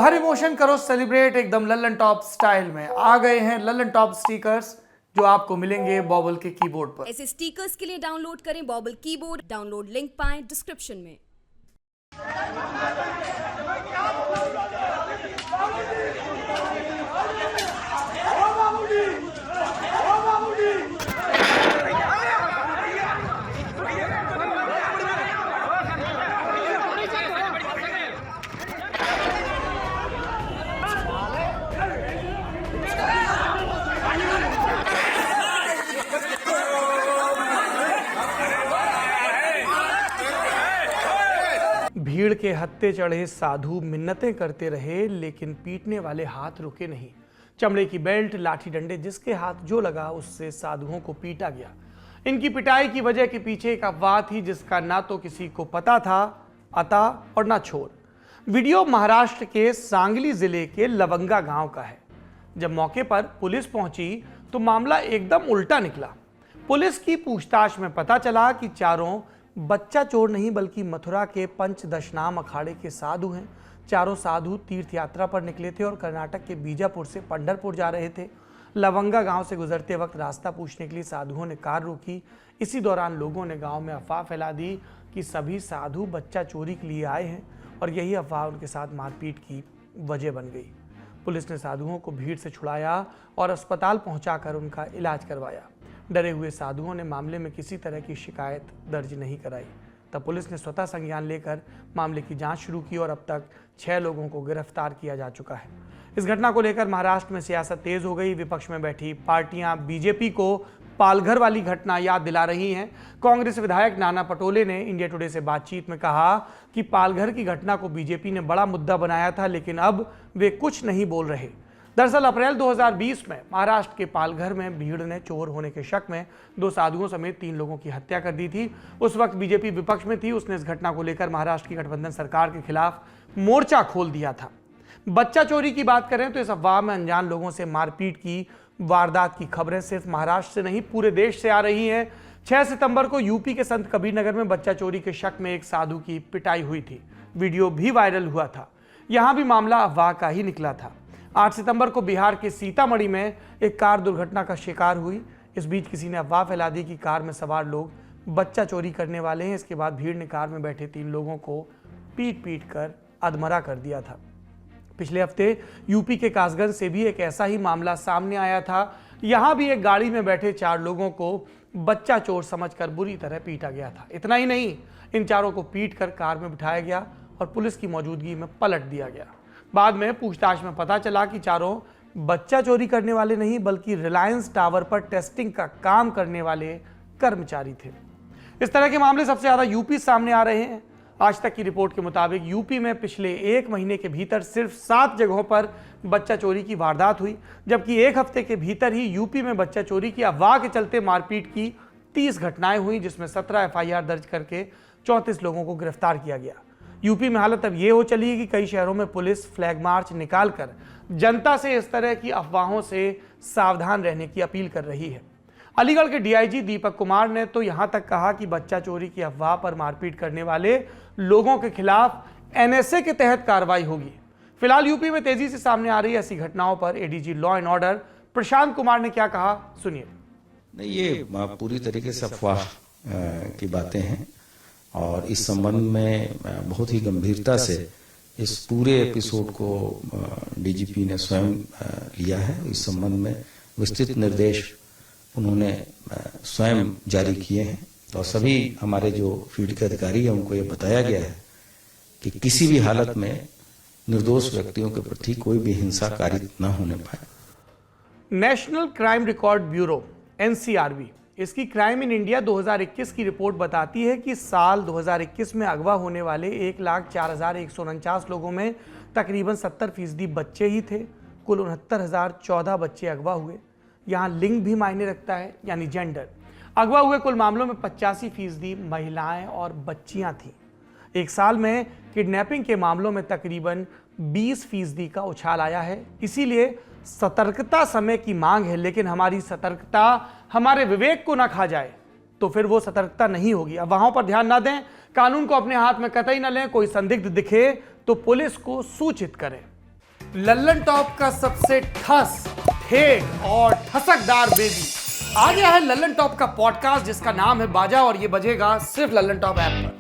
हर emotion करो celebrate एकदम Lallan top style में। आ गए हैं लल्लन टॉप स्टिकर्स जो आपको मिलेंगे बॉबल के कीबोर्ड पर। ऐसे स्टिकर्स के लिए डाउनलोड करें बॉबल कीबोर्ड। डाउनलोड लिंक पाएं डिस्क्रिप्शन में। भीड़ के हत्थे चढ़े साधु मिन्नतें करते रहे लेकिन पीटने वाले हाथ रुके नहीं। चमड़े की बेल्ट लाठी डंडे जिसके हाथ जो लगा उससे साधुओं को पीटा गया। इनकी पिटाई की वजह के पीछे एक अफवाह थी जिसका ना तो किसी को पता था अता और ना छोर। वीडियो महाराष्ट्र के सांगली जिले के लवंगा गांव का है। जब मौके पर पुलिस पहुंची तो मामला एकदम उल्टा निकला। पुलिस की पूछताछ में पता चला कि चारों बच्चा चोर नहीं बल्कि मथुरा के पंचदशनाम अखाड़े के साधु हैं। चारों साधु तीर्थ यात्रा पर निकले थे और कर्नाटक के बीजापुर से पंढरपुर जा रहे थे। लवंगा गांव से गुजरते वक्त रास्ता पूछने के लिए साधुओं ने कार रोकी। इसी दौरान लोगों ने गांव में अफवाह फैला दी कि सभी साधु बच्चा चोरी के लिए आए हैं और यही अफवाह उनके साथ मारपीट की वजह बन गई। पुलिस ने साधुओं को भीड़ से छुड़ाया और अस्पताल पहुंचाकर उनका इलाज करवाया। डरे हुए साधुओं ने मामले में किसी तरह की शिकायत दर्ज नहीं कराई। तब पुलिस ने स्वतः संज्ञान लेकर मामले की जांच शुरू की और अब तक 6 लोगों को गिरफ्तार किया जा चुका है। इस घटना को लेकर महाराष्ट्र में सियासत तेज हो गई। विपक्ष में बैठी पार्टियां बीजेपी को पालघर वाली घटना याद दिला रही हैं। कांग्रेस विधायक नाना पटोले ने इंडिया टुडे से बातचीत में कहा कि पालघर की घटना को बीजेपी ने बड़ा मुद्दा बनाया था लेकिन अब वे कुछ नहीं बोल रहे। दरअसल अप्रैल 2020 में महाराष्ट्र के पालघर में भीड़ ने चोर होने के शक में 2 साधुओं समेत 3 लोगों की हत्या कर दी थी। उस वक्त बीजेपी विपक्ष में थी। उसने इस घटना को लेकर महाराष्ट्र की गठबंधन सरकार के खिलाफ मोर्चा खोल दिया था। बच्चा चोरी की बात करें तो इस अफवाह में अनजान लोगों से मारपीट की वारदात की खबरें सिर्फ महाराष्ट्र से नहीं पूरे देश से आ रही हैं। 6 सितंबर को यूपी के संत कबीरनगर में बच्चा चोरी के शक में एक साधु की पिटाई हुई थी। वीडियो भी वायरल हुआ था। यहां भी मामला अफवाह का ही निकला था। 8 सितंबर को बिहार के सीतामढ़ी में एक कार दुर्घटना का शिकार हुई। इस बीच किसी ने अफवाह फैला दी कि कार में सवार लोग बच्चा चोरी करने वाले हैं। इसके बाद भीड़ ने कार में बैठे 3 लोगों को पीट कर अधमरा कर दिया था। पिछले हफ्ते यूपी के कासगंज से भी एक ऐसा ही मामला सामने आया था। यहां भी एक गाड़ी में बैठे 4 लोगों को बच्चा चोर समझकर बुरी तरह पीटा गया था। इतना ही नहीं, इन चारों को पीट कर कार में बिठाया गया और पुलिस की मौजूदगी में पलट दिया गया। बाद में पूछताछ में पता चला कि चारों बच्चा चोरी करने वाले नहीं बल्कि रिलायंस टावर पर टेस्टिंग का काम करने वाले कर्मचारी थे। इस तरह के मामले सबसे ज्यादा यूपी सामने आ रहे हैं। आज तक की रिपोर्ट के मुताबिक यूपी में पिछले 1 महीने के भीतर सिर्फ 7 जगहों पर बच्चा चोरी की वारदात हुई, जबकि 1 हफ्ते के भीतर ही यूपी में बच्चा चोरी की अफवाह के चलते मारपीट की 30 घटनाएं हुई, जिसमें 17 FIR दर्ज करके 34 लोगों को गिरफ्तार किया गया। यूपी में हालत अब ये हो चली है कि कई शहरों में पुलिस फ्लैग मार्च निकालकर जनता से इस तरह की अफवाहों से सावधान रहने की अपील कर रही है। अलीगढ़ के DIG दीपक कुमार ने तो यहां तक कहा कि बच्चा चोरी की अफवाह पर मारपीट करने वाले लोगों के खिलाफ NSA के तहत कार्रवाई होगी। फिलहाल यूपी में तेजी से सामने आ रही ऐसी घटनाओं पर ADG law and order Prashant Kumar ने क्या कहा, सुनिए। नहीं, ये पूरी तरीके से अफवाह की बातें हैं और इस संबंध में बहुत ही गंभीरता से इस पूरे एपिसोड को DGP ने स्वयं लिया है। इस संबंध में विस्तृत निर्देश उन्होंने स्वयं जारी किए हैं और सभी हमारे जो फील्ड के अधिकारी हैं उनको ये बताया गया है कि किसी भी हालत में निर्दोष व्यक्तियों के प्रति कोई भी हिंसा कारित न होने पाए। National crime record bureau NCRB इसकी क्राइम इन इंडिया 2021 की रिपोर्ट बताती है कि साल 2021 में अगवा होने वाले 1,04,149 लोगों में तकरीबन 70% बच्चे ही थे। कुल 69,014 बच्चे अगवा हुए। यहाँ लिंग भी मायने रखता है, यानी जेंडर। अगवा हुए कुल मामलों में 85% महिलाएं और बच्चियां थीं। एक साल में किडनैपिंग के मामलों में तकरीबन 20% का उछाल आया है। इसीलिए सतर्कता समय की मांग है, लेकिन हमारी सतर्कता हमारे विवेक को ना खा जाए तो फिर वो सतर्कता नहीं होगी। अफवाहों पर ध्यान ना दें, कानून को अपने हाथ में कतई न लें। कोई संदिग्ध दिखे तो पुलिस को सूचित करें। लल्लन टॉप का सबसे ठस, ठेठ और ठसकदार बेबी आ गया है लल्लन टॉप का पॉडकास्ट जिसका नाम है बाजा और ये बजेगा सिर्फ लल्लन टॉप ऐप पर।